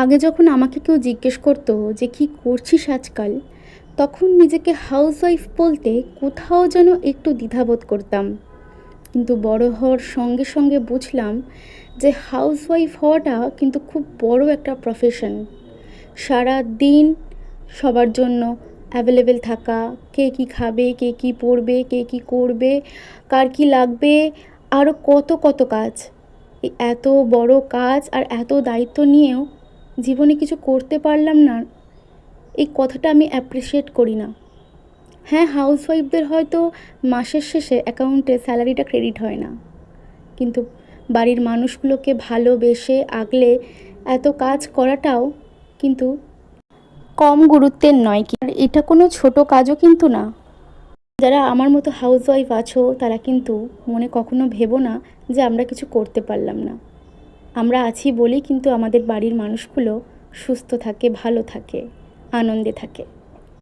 আগে যখন আমাকে কেউ জিজ্ঞেস করতো যে কী করছিস আজকাল, তখন নিজেকে হাউসওয়াইফ বলতে কোথাও যেন একটু দ্বিধাবোধ করতাম। কিন্তু বড় হওয়ার সঙ্গে সঙ্গে বুঝলাম যে হাউসওয়াইফ হওয়াটা কিন্তু খুব বড় একটা প্রফেশন। সারা দিন সবার জন্য অ্যাভেলেবেল থাকা, কে কী খাবে, কে কী পরবে, কে কী করবে, কার কী লাগবে, আরও কত কত কাজ। এই এত বড় কাজ আর এত দায়িত্ব নিয়েও জীবনে কিছু করতে পারলাম না, এই কথাটা আমি অ্যাপ্রিসিয়েট করি না। হ্যাঁ, হাউসওয়াইফদের হয়তো মাসের শেষে অ্যাকাউন্টে স্যালারিটা ক্রেডিট হয় না, কিন্তু বাড়ির মানুষগুলোকে ভালোবেসে আগলে এত কাজ করাটাও কিন্তু কম গুরুত্বের নয়। আর এটা কোনো ছোট কাজও কিন্তু না। যারা আমার মতো হাউসওয়াইফ আছো তারা কিন্তু মনে কখনো ভেবো না যে আমরা কিছু করতে পারলাম না। আমরা আছি বলেই কিন্তু আমাদের বাড়ির মানুষগুলো সুস্থ থাকে, ভালো থাকে, আনন্দে থাকে।